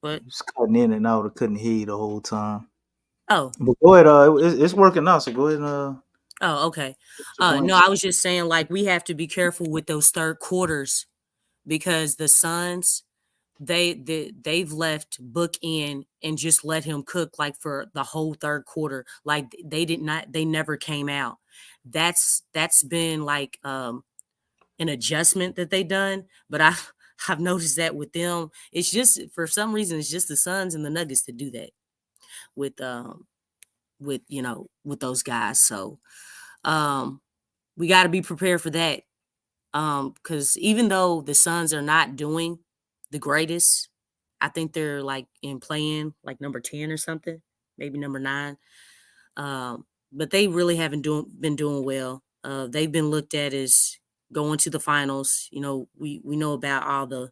But Just cutting in and out. I couldn't hear you the whole time. oh, But go ahead. It's working out. So go ahead and oh, okay. get your No, points. I was just saying, like, we have to be careful with those third quarters because the Suns, they've left Book in and just let him cook like for the whole third quarter. Like they never came out. That's been like an adjustment that they done, but I've noticed that with them, it's just for some reason it's just the Suns and the Nuggets to do that with with those guys. So we got to be prepared for that. Because even though the Suns are not doing the greatest, I think they're like in playing like number 10 or something, maybe number 9. But they really haven't been doing well. They've been looked at as going to the finals. We know about all the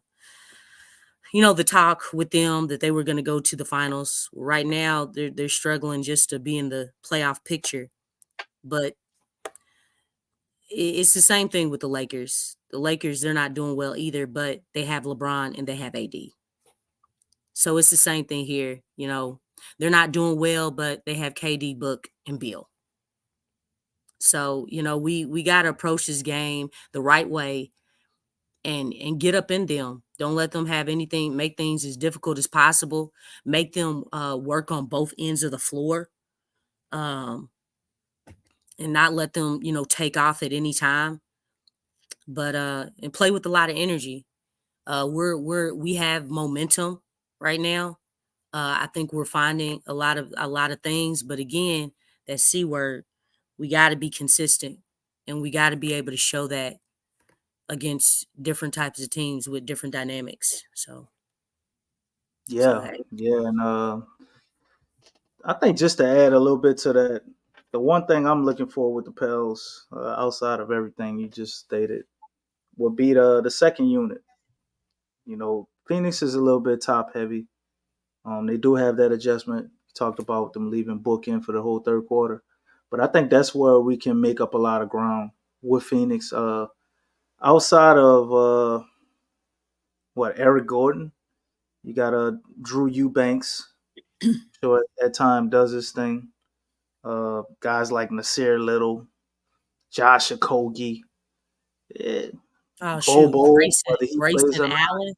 the talk with them that they were going to go to the finals. Right now, they're struggling just to be in the playoff picture. But it's the same thing with the Lakers. The Lakers, they're not doing well either, but they have LeBron and they have AD. So it's the same thing here. They're not doing well, but they have KD, Book, and Bill. So, we got to approach this game the right way and get up in them. Don't let them have anything, make things as difficult as possible. Make them work on both ends of the floor. And not let them, take off at any time. But and play with a lot of energy. We have momentum right now. I think we're finding a lot of things, but again, that C word, we got to be consistent, and we got to be able to show that against different types of teams with different dynamics. So Yeah, hey. and I think just to add a little bit to that, the one thing I'm looking for with the Pels, outside of everything you just stated, would be the second unit. Phoenix is a little bit top heavy. They do have that adjustment. You talked about them leaving Book in for the whole third quarter, but I think that's where we can make up a lot of ground with Phoenix. Outside of Eric Gordon, you got Drew Eubanks, who at time does his thing. Guys like Nasir Little, Josh Okogie, Oh shoot, Bobo, whether he plays Grayson or not. Allen.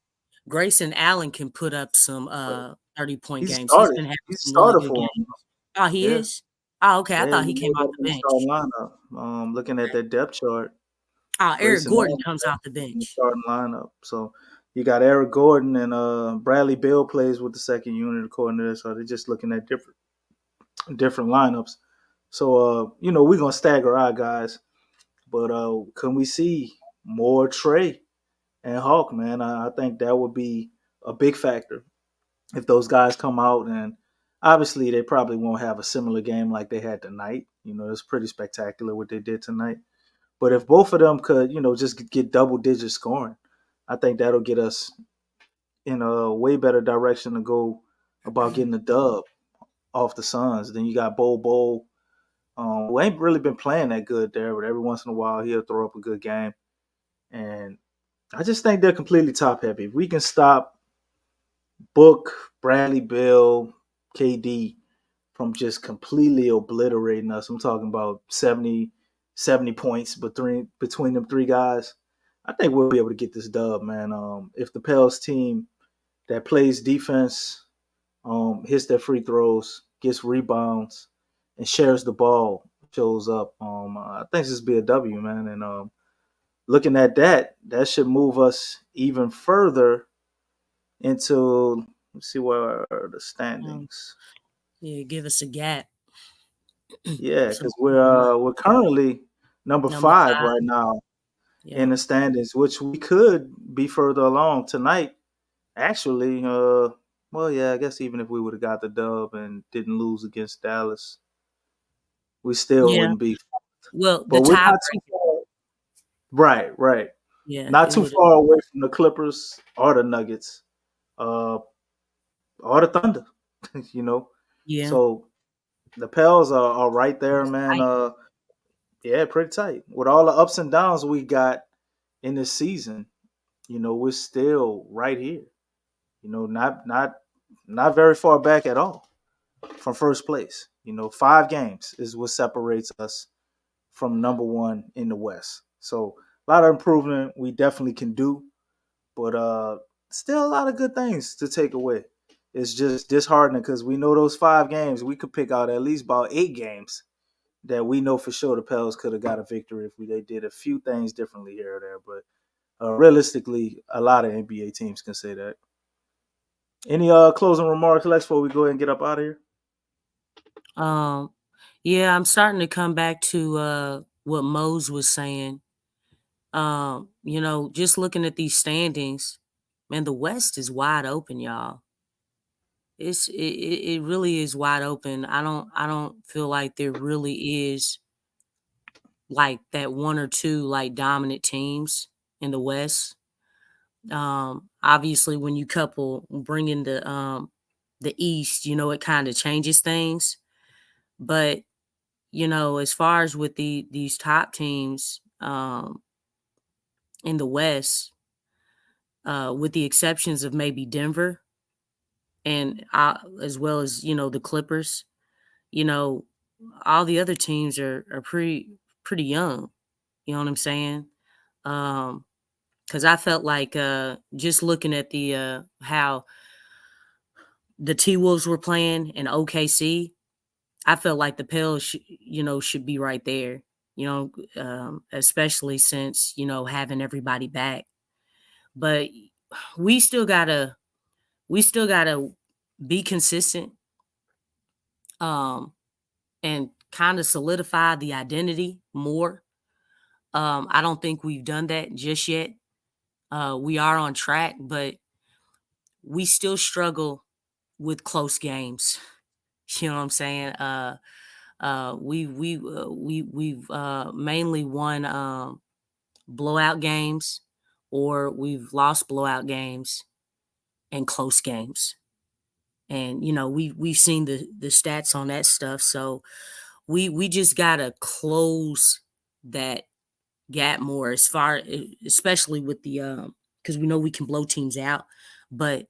Grayson Allen can put up some But 30-point he games. He's started. been having He some really started good for games. him. Oh, he Yeah, is? Oh, okay. I yeah. thought He he came moved off up in the the bench. starting lineup. Looking at that depth chart, Oh, Eric Grayson Gordon Allen comes off the in the bench. starting lineup. So you got Eric Gordon and Bradley Beal plays with the second unit according to this. So they're just looking at different lineups. So we're gonna stagger our guys, but can we see more Trey and Hawk, man? I think that would be a big factor if those guys come out, and obviously they probably won't have a similar game like they had tonight. It's pretty spectacular what they did tonight. But if both of them could, just get double digit scoring, I think that'll get us in a way better direction to go about getting the dub off the Suns. Then you got Bobo, who ain't really been playing that good there, but every once in a while he'll throw up a good game. And I just think they're completely top heavy. If we can stop Book, Bradley Beal, KD from just completely obliterating us, I'm talking about 70 points between them three guys, I think we'll be able to get this dub, man. If the Pels team that plays defense, hits their free throws, gets rebounds, and shares the ball, shows up, I think this will be a W, man. And looking at that should move us even further into, let's see where are the standings. Yeah, give us a gap. Yeah, So because we're currently number number 5 5. right now Yeah. in the standings, which we could be further along tonight. Actually, well, yeah, I guess even if we would have got the dub and didn't lose against Dallas, we still Yeah. wouldn't be. Well, the But we're not too tiebreaker. far. Right. Yeah, Not it too would have. far away from the Clippers or the Nuggets. or the Thunder. you know, Yeah. so the Pels are right there, man. Tight. Yeah, pretty tight. With all the ups and downs we got in this season, we're still right here. Not very far back at all from first place. 5 games is what separates us from number one in the West. So a lot of improvement we definitely can do, but still a lot of good things to take away. It's just disheartening because we know those 5 games, we could pick out at least about 8 games that we know for sure the Pels could have got a victory if they did a few things differently here or there. But realistically, a lot of NBA teams can say that. Any closing remarks, Lex, before we go ahead and get up out of here? Yeah, I'm starting to come back to what Mose was saying. Just looking at these standings, man, the West is wide open, y'all. It really is wide open. I don't feel like there really is like that one or two like dominant teams in the West. Obviously when you bring in the East, it kind of changes things. But as far as with these top teams in the West, with the exceptions of maybe Denver and as well as the Clippers, all the other teams are pretty young. You know what I'm saying? Because I felt like just looking at the how the T-Wolves were playing in OKC, I felt like the Pels should be right there. Especially since having everybody back. But we still gotta be consistent, and kind of solidify the identity more. I don't think we've done that just yet. We are on track, but we still struggle with close games. You know what I'm saying? We've mainly won blowout games, or we've lost blowout games and close games. And we've seen the stats on that stuff. So we just gotta close that gap more, especially with the because we know we can blow teams out. But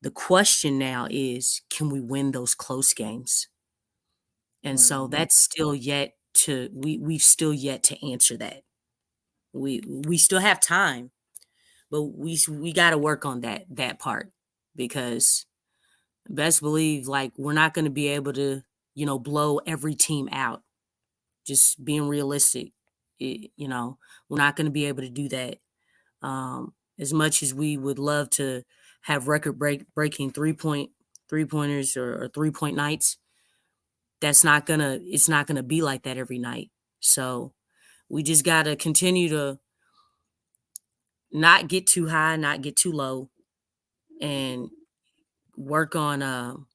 the question now is, can we win those close games? And so that's still yet to we've still yet to answer that. We still have time, but we got to work on that part, because best believe like we're not going to be able to blow every team out. Just being realistic, we're not going to be able to do that. As much as we would love to have record breaking three-pointers or 3-point nights, it's not gonna be like that every night. So we just gotta continue to not get too high, not get too low, and work on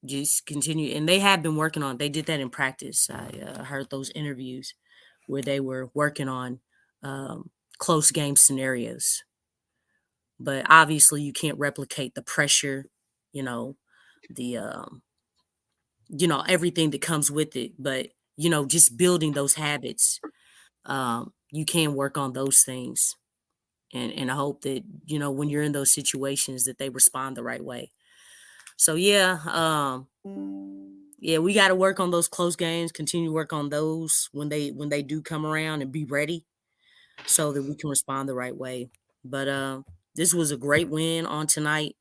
just continue. And they have been working on. They did that in practice. I heard those interviews where they were working on close game scenarios. But obviously, you can't replicate the pressure, the everything that comes with it. But just building those habits, you can work on those things, and I hope that when you're in those situations that they respond the right way. So yeah, we got to work on those close games. Continue to work on those when they do come around, and be ready so that we can respond the right way. But this was a great win on tonight.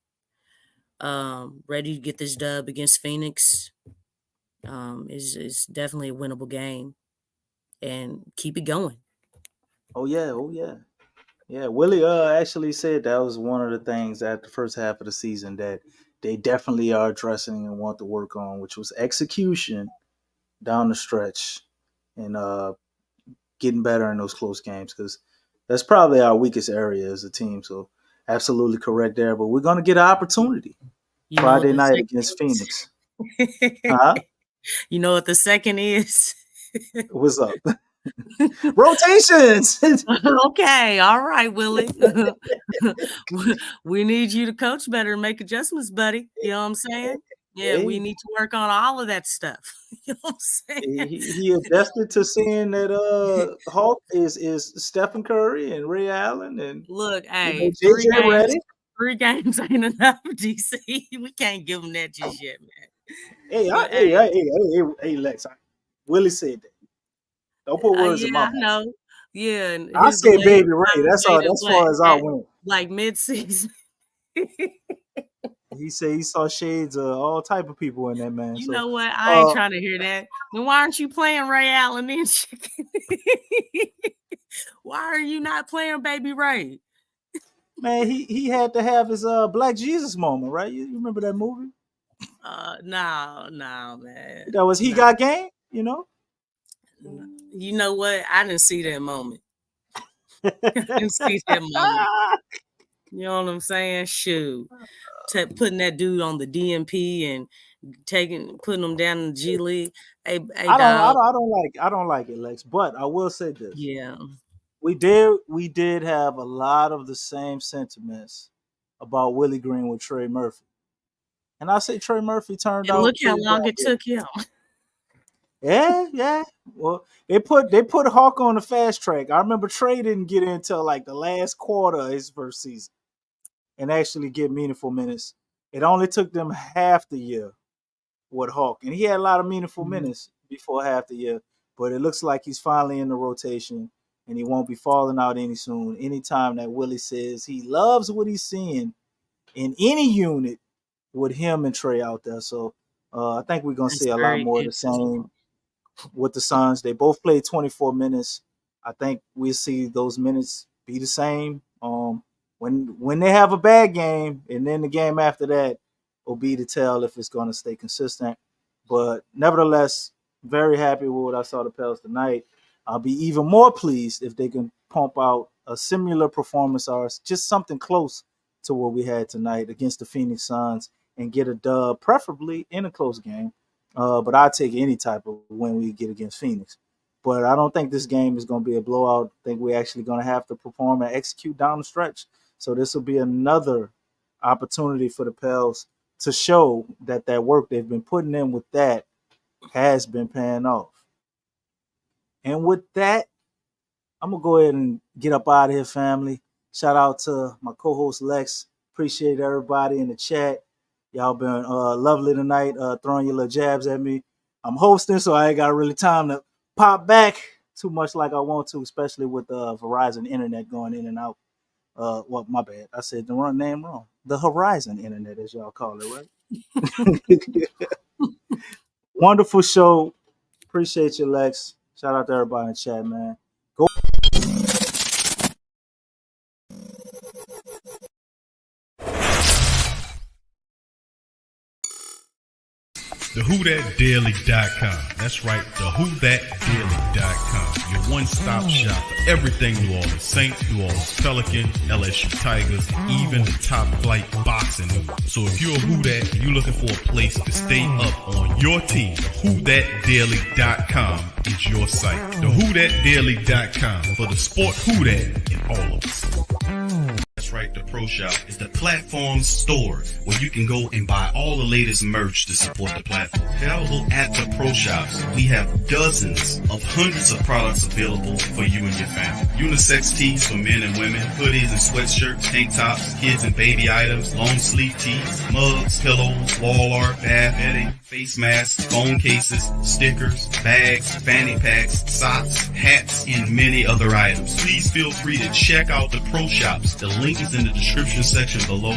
Ready to get this dub against Phoenix. Is definitely a winnable game, and keep it going. Oh yeah. Yeah, Willie actually said that was one of the things at the first half of the season that they definitely are addressing and want to work on, which was execution down the stretch and getting better in those close games, because that's probably our weakest area as a team. So absolutely correct there. But we're going to get an opportunity Friday night against Phoenix. Huh? You know what the second is? What's up? Rotations. Okay, all right, Willie. We need you to coach better and make adjustments, buddy. You know what I'm saying? Yeah, we Hey, need to work on all of that stuff. You know what I'm saying? he adjusted to seeing that Hawk is Stephen Curry and Ray Allen and Look, hey, JJ Redick. 3 games ain't enough, DC. We can't give them that just yet, man. Hey, But hey, Lex. Willie said that. Don't put words in yeah, my I mouth. know. Yeah, and I his say delayed Baby Ray. That's all. dated As far as I went. like mid-season. He said he saw shades of all type of people in that man. You So, know what? I ain't trying to hear that. Then why aren't you playing Ray Allen then? Why are you not playing Baby Ray? man, he had to have his Black Jesus moment, right? You remember that movie? No, man. That was He Got Game, you know? You know what? I didn't see that moment. I didn't see that moment. You know what I'm saying? Shoot. Putting that dude on the DMP and putting him down in the G League. Hey, I don't like it, Lex. But I will say this: yeah, we did have a lot of the same sentiments about Willie Green with Trey Murphy, and I say Trey Murphy turned and out. look how pretty long damn it good. took him. Yeah. Well, they put Hawk on the fast track. I remember Trey didn't get in until like the last quarter of his first season and actually get meaningful minutes. It only took them half the year with Hawk, and he had a lot of meaningful minutes before half the year. But it looks like he's finally in the rotation, and he won't be falling out any soon. Anytime that Willie says he loves what he's seeing in any unit with him and Trey out there, so I think we're gonna see a lot more of the same with the Suns. They both played 24 minutes. I think we'll see those minutes be the same. When they have a bad game, and then the game after that will be to tell if it's going to stay consistent. But nevertheless, very happy with what I saw the Pels tonight. I'll be even more pleased if they can pump out a similar performance or just something close to what we had tonight against the Phoenix Suns and get a dub, preferably in a close game. But I'll take any type of win we get against Phoenix. But I don't think this game is going to be a blowout. I think we're actually going to have to perform and execute down the stretch. So this will be another opportunity for the Pels to show that work they've been putting in with that has been paying off. And with that, I'm going to go ahead and get up out of here, family. Shout out to my co-host, Lex. Appreciate everybody in the chat. Y'all been lovely tonight, throwing your little jabs at me. I'm hosting, so I ain't got really time to pop back too much like I want to, especially with Verizon internet going in and out. Well, my bad. I said the wrong name wrong. The Horizon internet, as y'all call it, right? Wonderful show. Appreciate you, Lex. Shout out to everybody in the chat, man. Go. TheWhoThatDaily.com. That's right, TheWhoThatDaily.com. Your one-stop shop for everything New Orleans Saints, New Orleans Pelicans, LSU Tigers, even the top flight boxing. So if you're a Who That and you're looking for a place to stay up on your team, TheWhoThatDaily.com is your site. TheWhoThatDaily.com for the sport Who That in all of us. That's right, the Pro Shop is the platform store where you can go and buy all the latest merch to support the platform. Available at the Pro Shops, we have dozens of hundreds of products available for you and your family. Unisex tees for men and women, hoodies and sweatshirts, tank tops, kids and baby items, long sleeve tees, mugs, pillows, wall art, bath bedding, face masks, phone cases, stickers, bags, fanny packs, socks, hats, and many other items. Please feel free to check out the Pro Shops. The link is in the description section below.